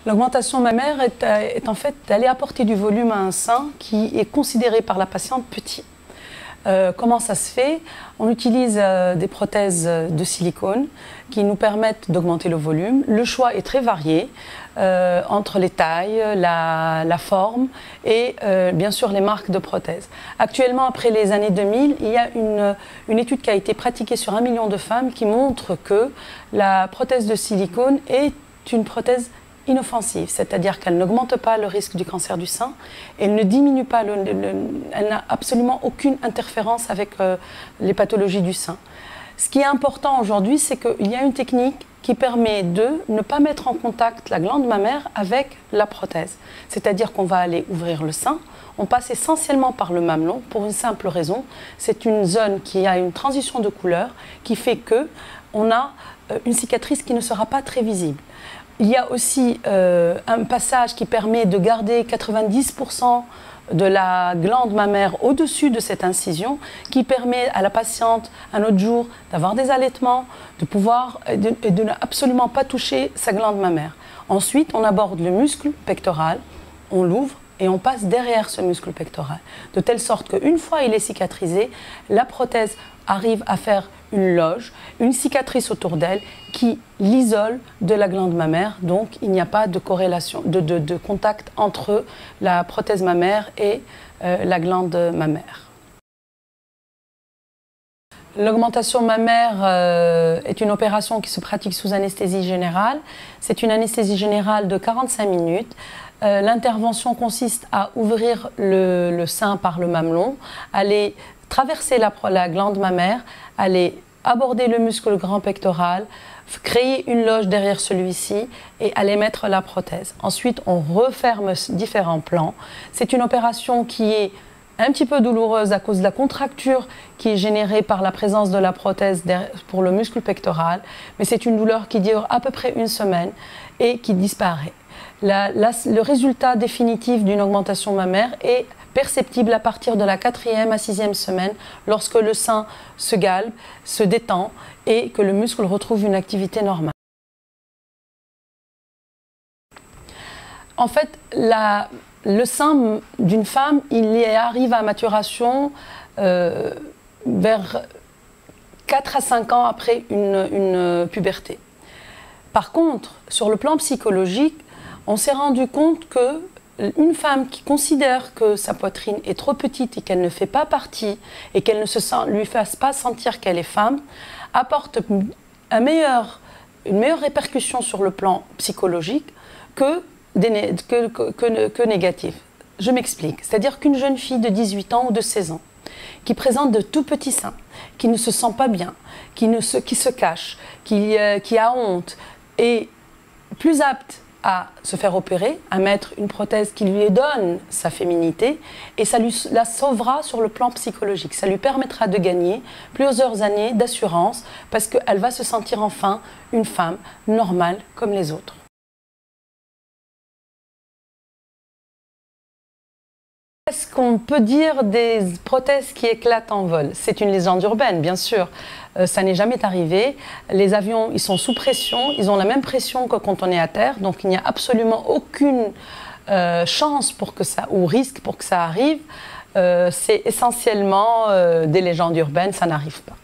L'augmentation mammaire est en fait d'aller apporter du volume à un sein qui est considéré par la patiente petit. Comment ça se fait? On utilise des prothèses de silicone qui nous permettent d'augmenter le volume. Le choix est très varié entre les tailles, la forme et bien sûr les marques de prothèses. Actuellement, après les années 2000, il y a une étude qui a été pratiquée sur 1 million de femmes qui montre que la prothèse de silicone est une prothèse inoffensive, c'est-à-dire qu'elle n'augmente pas le risque du cancer du sein, elle ne diminue pas, elle n'a absolument aucune interférence avec les pathologies du sein. Ce qui est important aujourd'hui, c'est qu'il y a une technique qui permet de ne pas mettre en contact la glande mammaire avec la prothèse. C'est-à-dire qu'on va aller ouvrir le sein, on passe essentiellement par le mamelon pour une simple raison, c'est une zone qui a une transition de couleur qui fait qu'on a une cicatrice qui ne sera pas très visible. Il y a aussi un passage qui permet de garder 90% de la glande mammaire au-dessus de cette incision, qui permet à la patiente, un autre jour, d'avoir des allaitements, de pouvoir et de ne absolument pas toucher sa glande mammaire. Ensuite, on aborde le muscle pectoral, on l'ouvre et on passe derrière ce muscle pectoral, de telle sorte qu'une fois il est cicatrisé, la prothèse arrive à faire une loge, une cicatrice autour d'elle qui l'isole de la glande mammaire. Donc il n'y a pas de corrélation, de contact entre la prothèse mammaire et la glande mammaire. L'augmentation mammaire est une opération qui se pratique sous anesthésie générale. C'est une anesthésie générale de 45 minutes. L'intervention consiste à ouvrir le sein par le mamelon, aller traverser la glande mammaire, aller aborder le muscle grand pectoral, créer une loge derrière celui-ci et aller mettre la prothèse. Ensuite, on referme différents plans. C'est une opération qui est un petit peu douloureuse à cause de la contracture qui est générée par la présence de la prothèse pour le muscle pectoral, mais c'est une douleur qui dure à peu près 1 semaine et qui disparaît. Le résultat définitif d'une augmentation mammaire est perceptible à partir de la 4e à 6e semaine lorsque le sein se galbe, se détend et que le muscle retrouve une activité normale. En fait, le sein d'une femme, il arrive à maturation vers 4 à 5 ans après une puberté. Par contre, sur le plan psychologique, on s'est rendu compte que une femme qui considère que sa poitrine est trop petite et qu'elle ne fait pas partie et qu'elle ne lui fasse pas sentir qu'elle est femme, apporte une meilleure répercussion sur le plan psychologique que négative. Je m'explique. C'est-à-dire qu'une jeune fille de 18 ans ou de 16 ans qui présente de tout petits seins, qui ne se sent pas bien, qui se cache, qui a honte, est plus apte à se faire opérer, à mettre une prothèse qui lui donne sa féminité et ça la sauvera sur le plan psychologique. Ça lui permettra de gagner plusieurs années d'assurance parce qu'elle va se sentir enfin une femme normale comme les autres. Est-ce qu'on peut dire des prothèses qui éclatent en vol? C'est une légende urbaine, bien sûr. Ça n'est jamais arrivé. Les avions, ils sont sous pression. Ils ont la même pression que quand on est à terre. Donc, il n'y a absolument aucune chance ou risque pour que ça arrive. C'est essentiellement des légendes urbaines. Ça n'arrive pas.